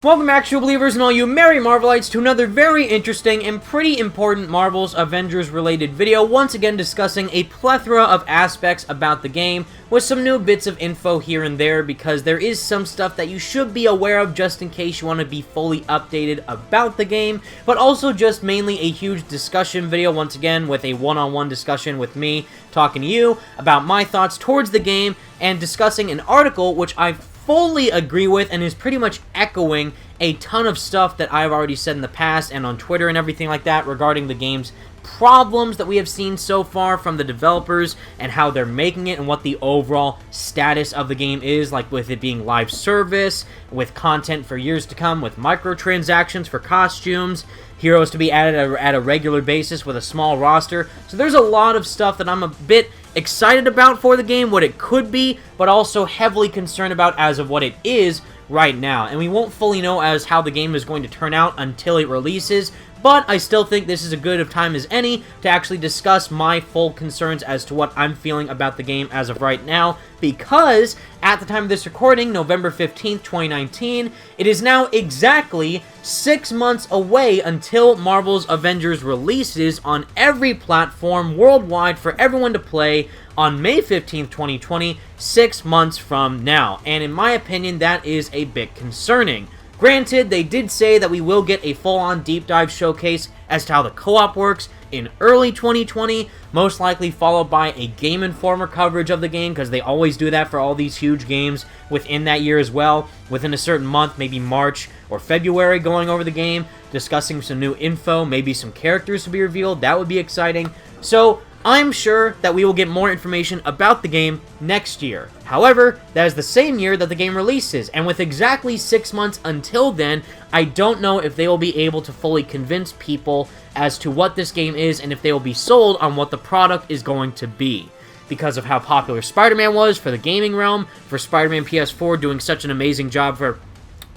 Welcome back, true believers and all you merry Marvelites, to another very interesting and pretty important Marvel's Avengers related video, once again discussing a plethora of aspects about the game, with some new bits of info here and there, because there is some stuff that you should be aware of just in case you want to be fully updated about the game, but also just mainly a huge discussion video, once again, with a one-on-one discussion with me, talking to you about my thoughts towards the game, and discussing an article which I fully agree with and is pretty much echoing a ton of stuff that I've already said in the past and on Twitter and everything like that regarding the game's problems that we have seen so far from the developers and how they're making it and what the overall status of the game is, like with it being live service, with content for years to come, with microtransactions for costumes, heroes to be added at a regular basis with a small roster. So there's a lot of stuff that I'm a bit excited about for the game, what it could be, but also heavily concerned about as of what it is right now. And we won't fully know as how the game is going to turn out until it releases, but I still think this is as good of time as any to actually discuss my full concerns as to what I'm feeling about the game as of right now, because at the time of this recording, November 15th, 2019, it is now exactly 6 months away until Marvel's Avengers releases on every platform worldwide for everyone to play on May 15th, 2020, 6 months from now. And in my opinion, that is a bit concerning. Granted, they did say that we will get a full-on deep dive showcase as to how the co-op works in early 2020, most likely followed by a Game Informer coverage of the game, because they always do that for all these huge games within that year as well, within a certain month, maybe March or February, going over the game, discussing some new info, maybe some characters to be revealed. That would be exciting. So I'm sure that we will get more information about the game next year. However, that is the same year that the game releases, and with exactly 6 months until then, I don't know if they will be able to fully convince people as to what this game is and if they will be sold on what the product is going to be. Because of how popular Spider-Man was for the gaming realm, for Spider-Man PS4 doing such an amazing job for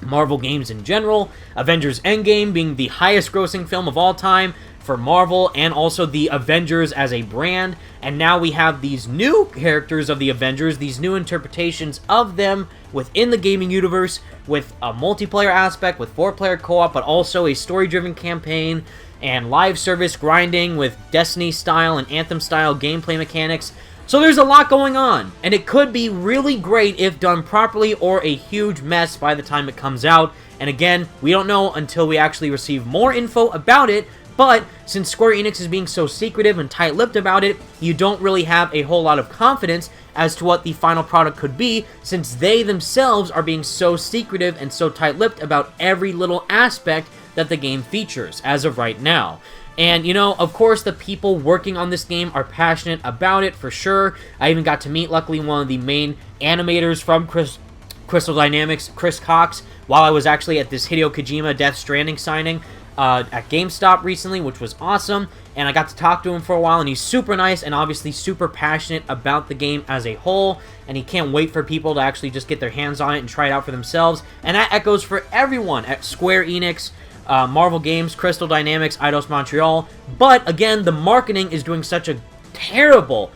Marvel games in general, Avengers Endgame being the highest grossing film of all time for Marvel, and also the Avengers as a brand, and now we have these new characters of the Avengers, these new interpretations of them within the gaming universe, with a multiplayer aspect, with 4-player co-op, but also a story-driven campaign, and live service grinding with Destiny-style and Anthem-style gameplay mechanics. So there's a lot going on, and it could be really great if done properly, or a huge mess by the time it comes out. And again, we don't know until we actually receive more info about it, but since Square Enix is being so secretive and tight-lipped about it, you don't really have a whole lot of confidence as to what the final product could be, since they themselves are being so secretive and so tight-lipped about every little aspect that the game features as of right now. And, you know, of course, the people working on this game are passionate about it, for sure. I even got to meet, luckily, one of the main animators from Crystal Dynamics, Chris Cox, while I was actually at this Hideo Kojima Death Stranding signing at GameStop recently, which was awesome. And I got to talk to him for a while, and he's super nice and obviously super passionate about the game as a whole, and he can't wait for people to actually just get their hands on it and try it out for themselves. And that echoes for everyone at Square Enix, Marvel Games, Crystal Dynamics, Eidos Montreal. But again, the marketing is doing such a terrible,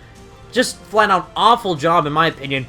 just flat out awful job, in my opinion,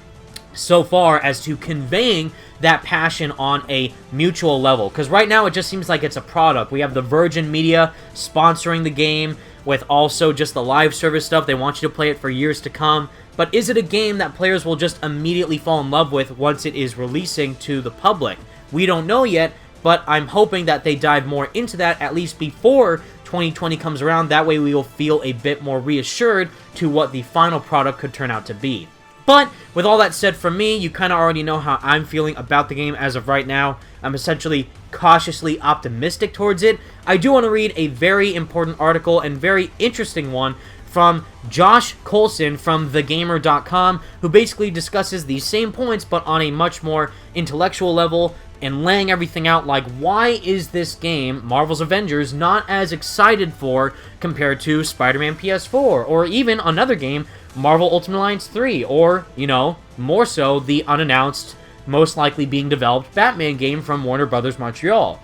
so far, as to conveying that passion on a mutual level. Because right now it just seems like it's a product. We have the Virgin Media sponsoring the game, with also just the live service stuff. They want you to play it for years to come. But is it a game that players will just immediately fall in love with once it is releasing to the public? We don't know yet, but I'm hoping that they dive more into that, at least before 2020 comes around. That way we will feel a bit more reassured to what the final product could turn out to be. But with all that said, from me, you kind of already know how I'm feeling about the game as of right now. I'm essentially cautiously optimistic towards it. I do want to read a very important article, and very interesting one, from Josh Coulson from TheGamer.com, who basically discusses these same points, but on a much more intellectual level, and laying everything out, like, why is this game, Marvel's Avengers, not as excited for compared to Spider-Man PS4, or even another game, Marvel Ultimate Alliance 3, or, you know, more so, the unannounced, most likely being developed Batman game from Warner Brothers Montreal.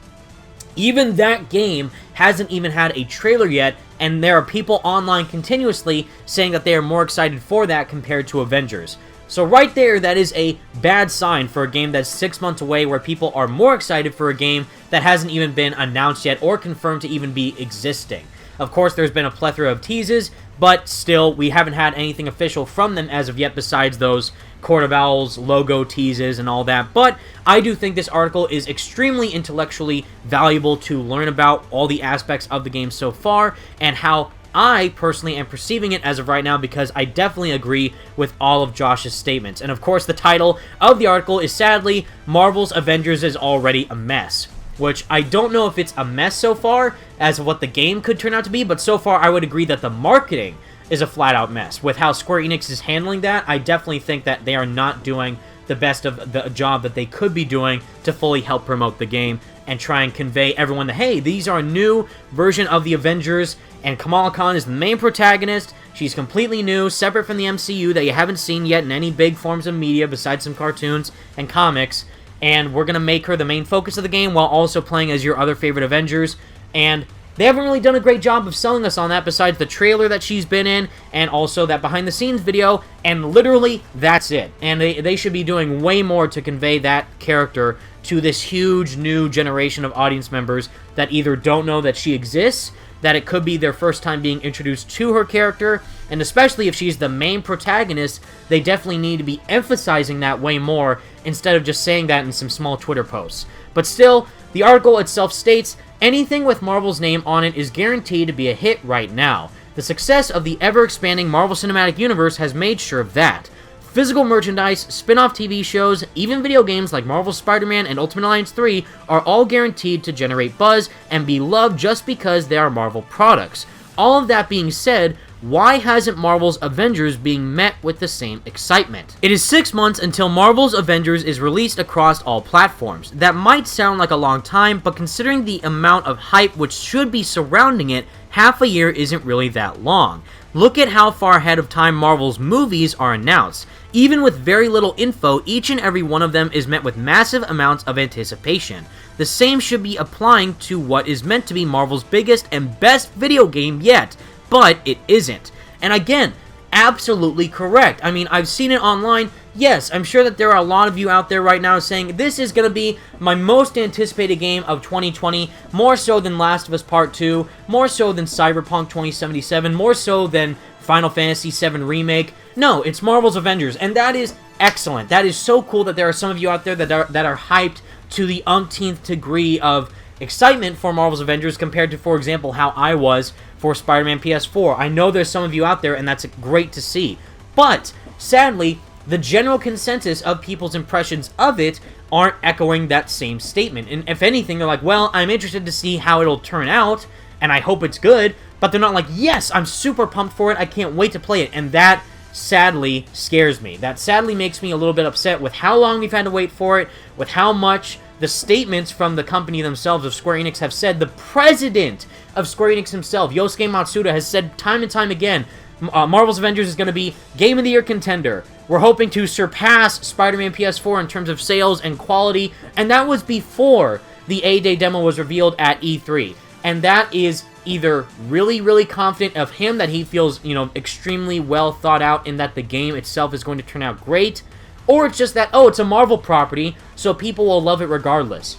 Even that game hasn't even had a trailer yet, and there are people online continuously saying that they are more excited for that compared to Avengers. So right there, that is a bad sign for a game that's 6 months away, where people are more excited for a game that hasn't even been announced yet or confirmed to even be existing. Of course, there's been a plethora of teases, but still, we haven't had anything official from them as of yet besides those Court of Owls logo teases and all that. But I do think this article is extremely intellectually valuable to learn about all the aspects of the game so far and how I personally am perceiving it as of right now, because I definitely agree with all of Josh's statements. And of course, the title of the article is sadly, Marvel's Avengers is already a mess. Which I don't know if it's a mess so far as what the game could turn out to be, but so far I would agree that the marketing is a flat-out mess. With how Square Enix is handling that, I definitely think that they are not doing the best of the job that they could be doing to fully help promote the game and try and convey everyone that, hey, these are a new version of the Avengers, and Kamala Khan is the main protagonist. She's completely new, separate from the MCU that you haven't seen yet in any big forms of media besides some cartoons and comics. And we're going to make her the main focus of the game while also playing as your other favorite Avengers. And they haven't really done a great job of selling us on that besides the trailer that she's been in and also that behind-the-scenes video. And literally, that's it. And they should be doing way more to convey that character to this huge new generation of audience members that either don't know that she exists, that it could be their first time being introduced to her character, and especially if she's the main protagonist, they definitely need to be emphasizing that way more instead of just saying that in some small Twitter posts. But still, the article itself states, anything with Marvel's name on it is guaranteed to be a hit right now. The success of the ever-expanding Marvel Cinematic Universe has made sure of that. Physical merchandise, spin-off TV shows, even video games like Marvel's Spider-Man and Ultimate Alliance 3 are all guaranteed to generate buzz and be loved just because they are Marvel products. All of that being said, why hasn't Marvel's Avengers being met with the same excitement? It is 6 months until Marvel's Avengers is released across all platforms. That might sound like a long time, but considering the amount of hype which should be surrounding it, half a year isn't really that long. Look at how far ahead of time Marvel's movies are announced. Even with very little info, each and every one of them is met with massive amounts of anticipation. The same should be applying to what is meant to be Marvel's biggest and best video game yet, but it isn't. And again, absolutely correct. I mean, I've seen it online. Yes, I'm sure that there are a lot of you out there right now saying, this is going to be my most anticipated game of 2020, more so than Last of Us Part 2, more so than Cyberpunk 2077, more so than Final Fantasy VII Remake. No, it's Marvel's Avengers, and that is excellent. That is so cool that there are some of you out there that are hyped to the umpteenth degree of excitement for Marvel's Avengers compared to, for example, how I was for Spider-Man PS4. I know there's some of you out there, and that's great to see. But, sadly, the general consensus of people's impressions of it aren't echoing that same statement. And if anything, they're like, well, I'm interested to see how it'll turn out, and I hope it's good, but they're not like, yes, I'm super pumped for it, I can't wait to play it. And that sadly scares me. That sadly makes me a little bit upset with how long we've had to wait for it, with how much the statements from the company themselves of Square Enix have said. The president of Square Enix himself, Yosuke Matsuda, has said time and time again, Marvel's Avengers is going to be Game of the Year contender. We're hoping to surpass Spider-Man PS4 in terms of sales and quality, and that was before the A-Day demo was revealed at E3. And that is either really, really confident of him that he feels, you know, extremely well thought out and that the game itself is going to turn out great, or it's just that, oh, it's a Marvel property, so people will love it regardless.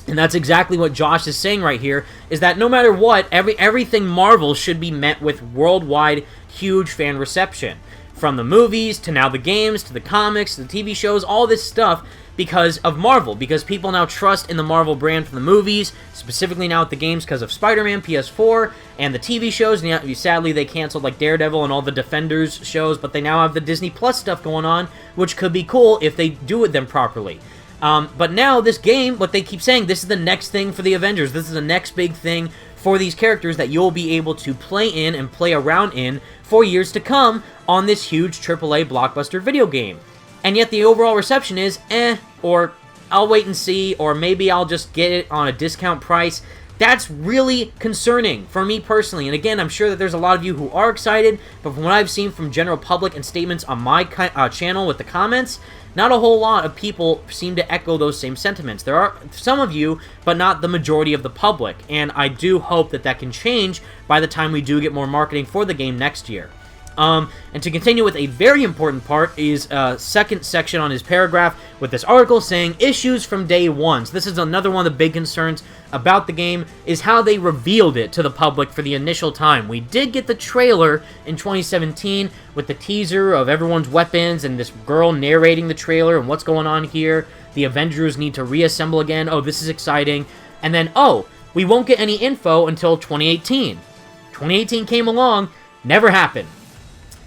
And that's exactly what Josh is saying right here, is that no matter what, everything Marvel should be met with worldwide huge fan reception. From the movies, to now the games, to the comics, to the TV shows, all this stuff, because of Marvel, because people now trust in the Marvel brand from the movies, specifically now with the games because of Spider-Man, PS4, and the TV shows. And sadly, they canceled like Daredevil and all the Defenders shows, but they now have the Disney Plus stuff going on, which could be cool if they do it them properly. But now, this game, what they keep saying, this is the next thing for the Avengers. This is the next big thing for these characters that you'll be able to play in and play around in for years to come on this huge AAA blockbuster video game. And yet the overall reception is, or I'll wait and see, or maybe I'll just get it on a discount price. That's really concerning for me personally. And again, I'm sure that there's a lot of you who are excited, but from what I've seen from general public and statements on my channel with the comments, not a whole lot of people seem to echo those same sentiments. There are some of you, but not the majority of the public. And I do hope that that can change by the time we do get more marketing for the game next year. And to continue with a very important part is a second section on his paragraph with this article saying issues from day one. So this is another one of the big concerns about the game is how they revealed it to the public for the initial time. We did get the trailer in 2017 with the teaser of everyone's weapons and this girl narrating the trailer and what's going on here. The Avengers need to reassemble again. Oh, this is exciting. And then, oh, we won't get any info until 2018. 2018 came along, never happened.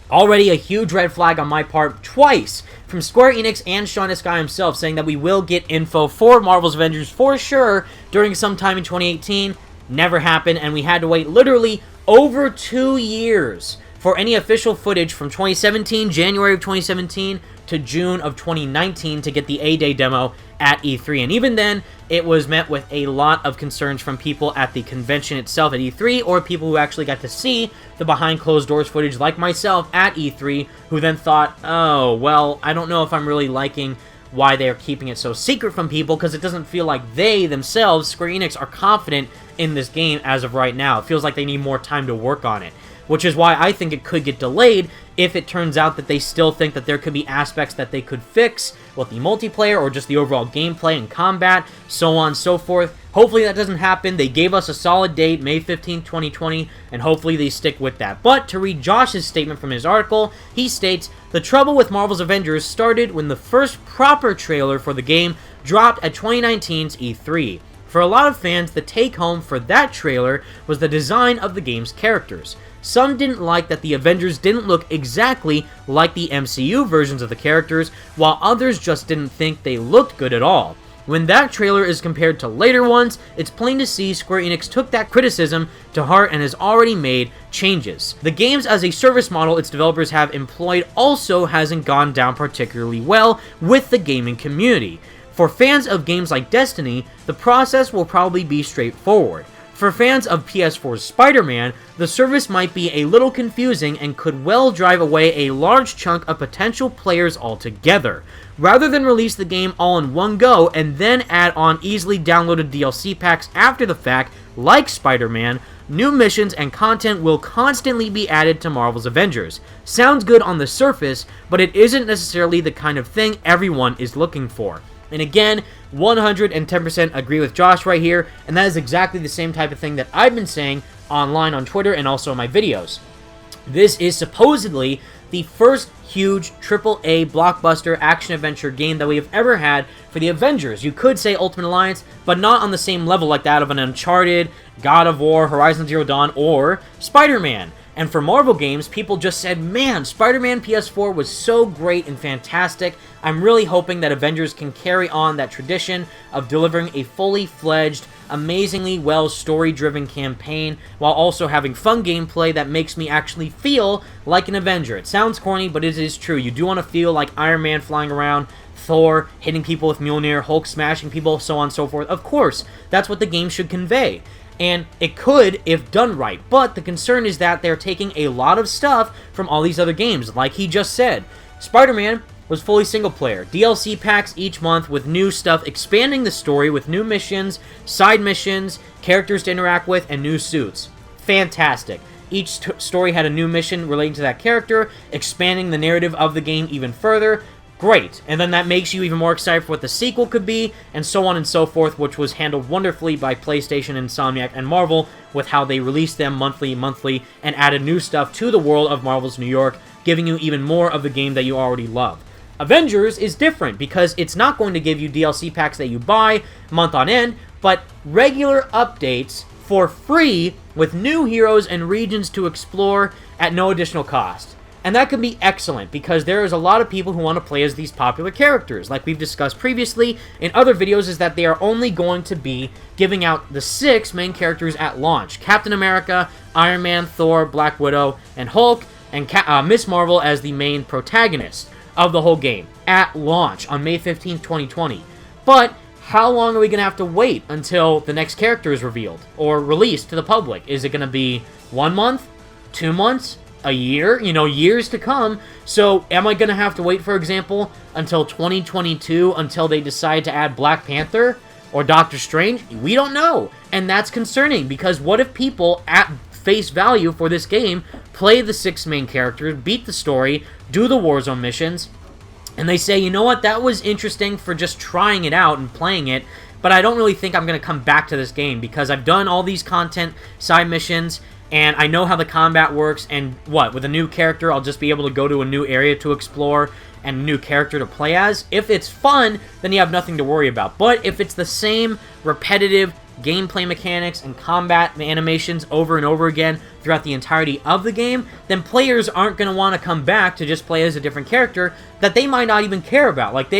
Already a huge red flag on my part twice from Square Enix and Sean Eskai himself saying that we will get info for Marvel's Avengers for sure during some time in 2018. Never happened, and we had to wait literally over 2 years for any official footage from 2017, January of 2017, to June of 2019 to get the A-Day demo at E3. And even then, it was met with a lot of concerns from people at the convention itself at E3, or people who actually got to see the behind-closed-doors footage like myself at E3, who then thought, oh, well, I don't know if I'm really liking why they're keeping it so secret from people, because it doesn't feel like they themselves, Square Enix, are confident in this game as of right now. It feels like they need more time to work on it, which is why I think it could get delayed if it turns out that they still think that there could be aspects that they could fix with the multiplayer or just the overall gameplay and combat, so on and so forth. Hopefully that doesn't happen. They gave us a solid date, May 15th, 2020, and hopefully they stick with that. But to read Josh's statement from his article, he states, "The trouble with Marvel's Avengers started when the first proper trailer for the game dropped at 2019's E3. For a lot of fans, the take-home for that trailer was the design of the game's characters. Some didn't like that the Avengers didn't look exactly like the MCU versions of the characters, while others just didn't think they looked good at all. When that trailer is compared to later ones, it's plain to see Square Enix took that criticism to heart and has already made changes. The games as a service model its developers have employed also hasn't gone down particularly well with the gaming community. For fans of games like Destiny, the process will probably be straightforward. For fans of PS4's Spider-Man, the service might be a little confusing and could well drive away a large chunk of potential players altogether. Rather than release the game all in one go and then add on easily downloaded DLC packs after the fact, like Spider-Man, new missions and content will constantly be added to Marvel's Avengers. Sounds good on the surface, but it isn't necessarily the kind of thing everyone is looking for." And again, 110% agree with Josh right here, and that is exactly the same type of thing that I've been saying online on Twitter and also in my videos. This is supposedly the first huge AAA blockbuster action-adventure game that we have ever had for the Avengers. You could say Ultimate Alliance, but not on the same level like that of an Uncharted, God of War, Horizon Zero Dawn, or Spider-Man. And for Marvel games, people just said, man, Spider-Man PS4 was so great and fantastic. I'm really hoping that Avengers can carry on that tradition of delivering a fully fledged, amazingly well story-driven campaign while also having fun gameplay that makes me actually feel like an Avenger. It sounds corny, but it is true. You do want to feel like Iron Man flying around, Thor hitting people with Mjolnir, Hulk smashing people, so on and so forth. Of course, that's what the game should convey. And it could if done right, but the concern is that they're taking a lot of stuff from all these other games, like he just said. Spider-Man was fully single-player, DLC packs each month with new stuff expanding the story with new missions, side missions, characters to interact with, and new suits. Fantastic. Each story had a new mission relating to that character, expanding the narrative of the game even further. Great, and then that makes you even more excited for what the sequel could be, and so on and so forth, which was handled wonderfully by PlayStation, Insomniac, and Marvel with how they released them monthly, and added new stuff to the world of Marvel's New York, giving you even more of the game that you already love. Avengers is different because it's not going to give you DLC packs that you buy month on end, but regular updates for free with new heroes and regions to explore at no additional cost. And that can be excellent, because there is a lot of people who want to play as these popular characters. Like we've discussed previously in other videos, is that they are only going to be giving out the 6 main characters at launch. Captain America, Iron Man, Thor, Black Widow, and Hulk, and Miss Marvel as the main protagonist of the whole game at launch on May 15th, 2020. But how long are we going to have to wait until the next character is revealed or released to the public? Is it going to be 1 month, 2 months, a year, years to come? So am I going to have to wait, for example, until 2022 until they decide to add Black Panther or Doctor Strange? We don't know. And that's concerning, because what if people face value for this game, play the 6 main characters, beat the story, do the Warzone missions, and they say, you know what, that was interesting for just trying it out and playing it, but I don't really think I'm going to come back to this game because I've done all these content side missions, and I know how the combat works, and what, with a new character, I'll just be able to go to a new area to explore and a new character to play as. If it's fun, then you have nothing to worry about. But if it's the same repetitive gameplay mechanics and combat animations over and over again throughout the entirety of the game, then players aren't going to want to come back to just play as a different character that they might not even care about. Like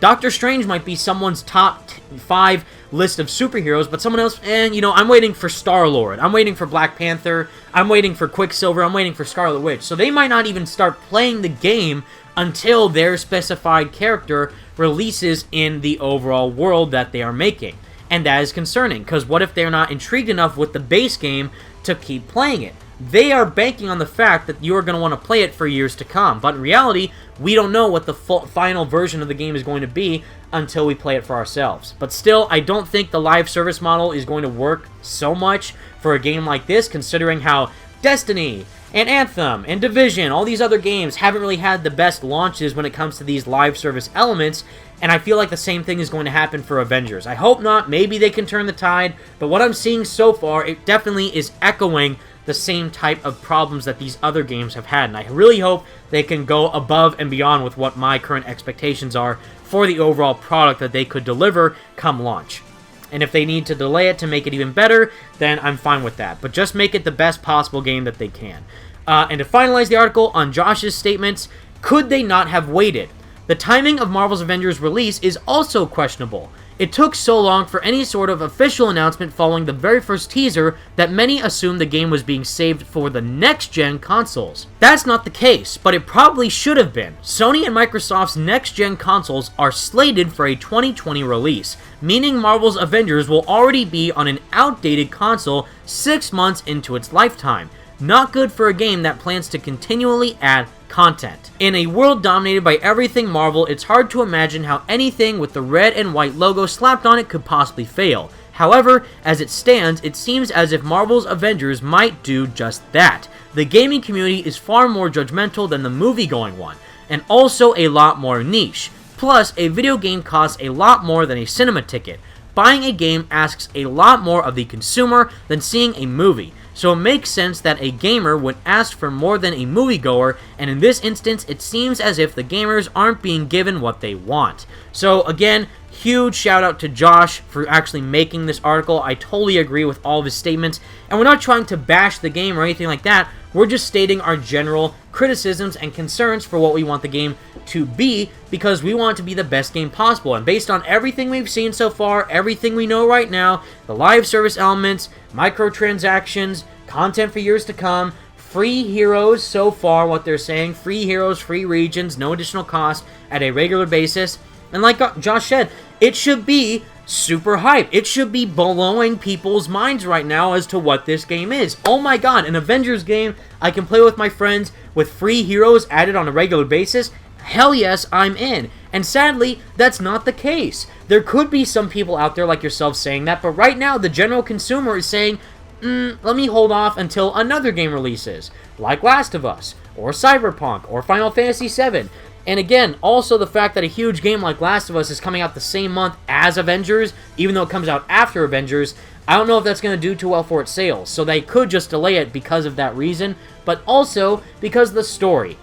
Doctor Strange might be someone's top 5 list of superheroes, but someone else, I'm waiting for Star-Lord, I'm waiting for Black Panther, I'm waiting for Quicksilver, I'm waiting for Scarlet Witch. So they might not even start playing the game until their specified character releases in the overall world that they are making. And that is concerning, because what if they're not intrigued enough with the base game to keep playing it? They are banking on the fact that you are going to want to play it for years to come. But in reality, we don't know what the final version of the game is going to be until we play it for ourselves. But still, I don't think the live service model is going to work so much for a game like this, considering how Destiny and Anthem and Division, all these other games, haven't really had the best launches when it comes to these live service elements, and I feel like the same thing is going to happen for Avengers. I hope not. Maybe they can turn the tide, but what I'm seeing so far, it definitely is echoing the same type of problems that these other games have had, and I really hope they can go above and beyond with what my current expectations are for the overall product that they could deliver come launch. And if they need to delay it to make it even better, then I'm fine with that. But just make it the best possible game that they can. And to finalize the article on Josh's statements, could they not have waited? The timing of Marvel's Avengers release is also questionable. It took so long for any sort of official announcement following the very first teaser that many assumed the game was being saved for the next-gen consoles. That's not the case, but it probably should have been. Sony and Microsoft's next-gen consoles are slated for a 2020 release, meaning Marvel's Avengers will already be on an outdated console 6 months into its lifetime. Not good for a game that plans to continually add content. In a world dominated by everything Marvel, it's hard to imagine how anything with the red and white logo slapped on it could possibly fail. However, as it stands, it seems as if Marvel's Avengers might do just that. The gaming community is far more judgmental than the movie-going one, and also a lot more niche. Plus, a video game costs a lot more than a cinema ticket. Buying a game asks a lot more of the consumer than seeing a movie. So it makes sense that a gamer would ask for more than a moviegoer, and in this instance, it seems as if the gamers aren't being given what they want. So again, huge shout out to Josh for actually making this article. I totally agree with all of his statements, and we're not trying to bash the game or anything like that. We're just stating our general criticisms and concerns for what we want the game to be, because we want it to be the best game possible. And based on everything we've seen so far, everything we know right now, the live service elements, microtransactions, content for years to come, free heroes so far, what they're saying, free heroes, free regions, no additional cost at a regular basis. And like Josh said, it should be super hype. It should be blowing people's minds right now as to what this game is. Oh my god, an Avengers game I can play with my friends with free heroes added on a regular basis? Hell yes, I'm in. And sadly, that's not the case. There could be some people out there like yourself saying that, but right now the general consumer is saying, let me hold off until another game releases, like Last of Us, or Cyberpunk, or Final Fantasy VII. And again, also the fact that a huge game like Last of Us is coming out the same month as Avengers, even though it comes out after Avengers, I don't know if that's going to do too well for its sales. So they could just delay it because of that reason, but also because of the story.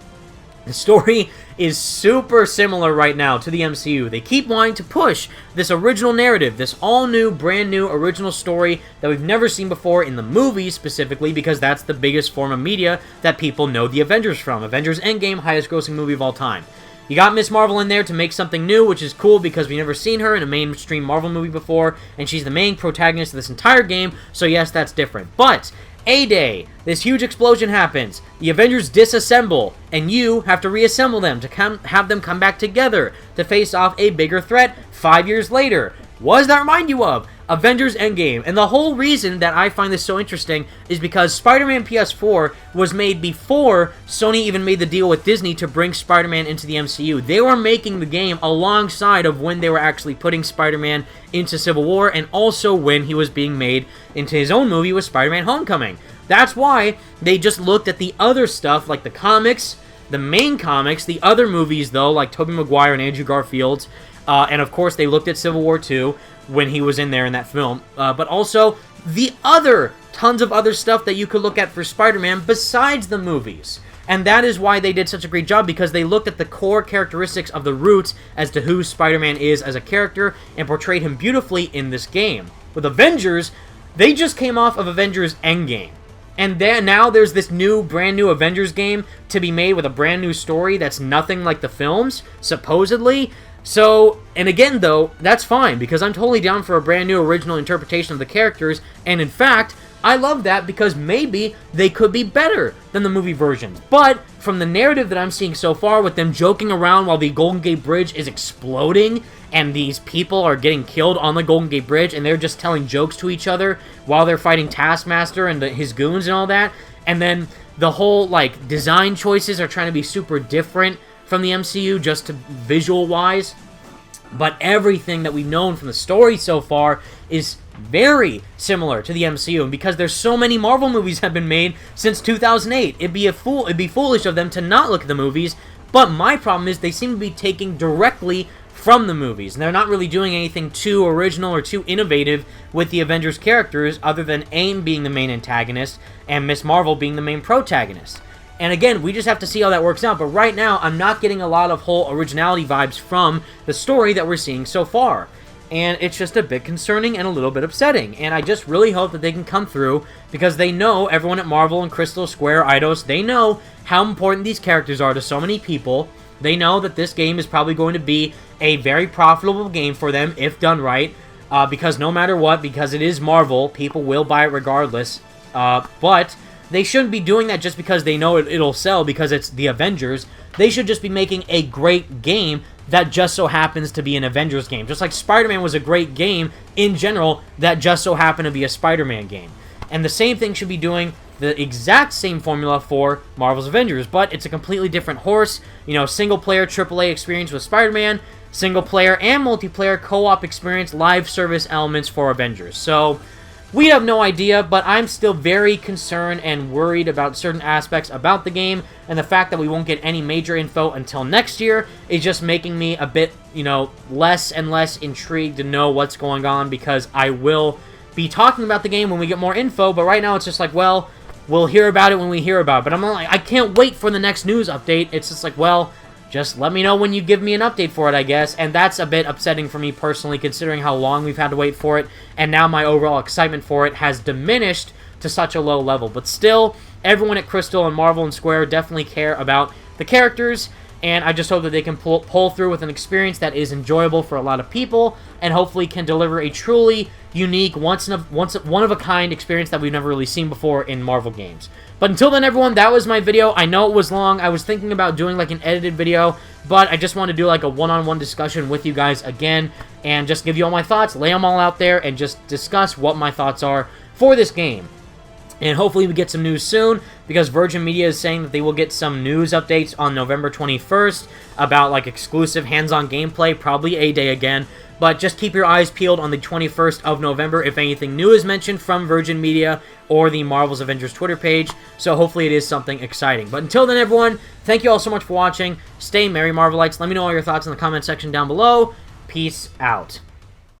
The story is super similar right now to the MCU. They keep wanting to push this original narrative, this all-new, brand-new, original story that we've never seen before in the movies specifically, because that's the biggest form of media that people know the Avengers from. Avengers Endgame, highest-grossing movie of all time. You got Miss Marvel in there to make something new, which is cool because we've never seen her in a mainstream Marvel movie before, and she's the main protagonist of this entire game, so yes, that's different. But A-Day, this huge explosion happens, the Avengers disassemble, and you have to reassemble them to have them come back together to face off a bigger threat 5 years later. What does that remind you of? Avengers Endgame. And the whole reason that I find this so interesting is because Spider-Man PS4 was made before Sony even made the deal with Disney to bring Spider-Man into the MCU. They were making the game alongside of when they were actually putting Spider-Man into Civil War, and also when he was being made into his own movie with Spider-Man Homecoming. That's why they just looked at the other stuff, like the comics, the main comics, the other movies, though, like Tobey Maguire and Andrew Garfield's, and of course they looked at Civil War 2 when he was in there in that film, but also the other tons of other stuff that you could look at for Spider-Man besides the movies. And that is why they did such a great job, because they looked at the core characteristics of the roots as to who Spider-Man is as a character and portrayed him beautifully in this game. With Avengers, they just came off of Avengers Endgame. And now there's this brand new Avengers game to be made with a brand new story that's nothing like the films, supposedly. So, and again though, that's fine, because I'm totally down for a brand new original interpretation of the characters, and in fact, I love that because maybe they could be better than the movie versions. But from the narrative that I'm seeing so far, with them joking around while the Golden Gate Bridge is exploding and these people are getting killed on the Golden Gate Bridge and they're just telling jokes to each other while they're fighting Taskmaster and his goons and all that, and then the whole, like, design choices are trying to be super different from the MCU just to visual-wise, but everything that we've known from the story so far is very similar to the MCU, and because there's so many Marvel movies have been made since 2008, it'd be foolish of them to not look at the movies. But my problem is they seem to be taking directly from the movies, and they're not really doing anything too original or too innovative with the Avengers characters, other than AIM being the main antagonist and Miss Marvel being the main protagonist. And again, we just have to see how that works out, but right now, I'm not getting a lot of whole originality vibes from the story that we're seeing so far. And it's just a bit concerning and a little bit upsetting. And I just really hope that they can come through, because they know, everyone at Marvel and Crystal Square, Eidos, they know how important these characters are to so many people. They know that this game is probably going to be a very profitable game for them if done right. Because no matter what, because it is Marvel, people will buy it regardless. But they shouldn't be doing that just because they know it'll sell because it's the Avengers. They should just be making a great game that just so happens to be an Avengers game. Just like Spider-Man was a great game in general that just so happened to be a Spider-Man game. And the same thing should be doing the exact same formula for Marvel's Avengers, but it's a completely different horse. You know, single-player AAA experience with Spider-Man, single-player and multiplayer co-op experience, live service elements for Avengers. So we have no idea, but I'm still very concerned and worried about certain aspects about the game, and the fact that we won't get any major info until next year is just making me a bit, you know, less and less intrigued to know what's going on, because I will be talking about the game when we get more info, but right now it's just like, well, we'll hear about it when we hear about it. But I'm not like, I can't wait for the next news update. It's just like, well, just let me know when you give me an update for it, I guess. And that's a bit upsetting for me personally, considering how long we've had to wait for it. And now my overall excitement for it has diminished to such a low level. But still, everyone at Crystal and Marvel and Square definitely care about the characters. And I just hope that they can pull through with an experience that is enjoyable for a lot of people, and hopefully can deliver a truly unique, one-of-a-kind experience that we've never really seen before in Marvel games. But until then, everyone, that was my video. I know it was long. I was thinking about doing like an edited video, but I just want to do like a one-on-one discussion with you guys again, and just give you all my thoughts, lay them all out there, and just discuss what my thoughts are for this game. And hopefully we get some news soon, because Virgin Media is saying that they will get some news updates on November 21st about like exclusive hands-on gameplay, probably a day again. But just keep your eyes peeled on the 21st of November if anything new is mentioned from Virgin Media or the Marvel's Avengers Twitter page. So hopefully it is something exciting. But until then, everyone, thank you all so much for watching. Stay merry, Marvelites. Let me know all your thoughts in the comment section down below. Peace out.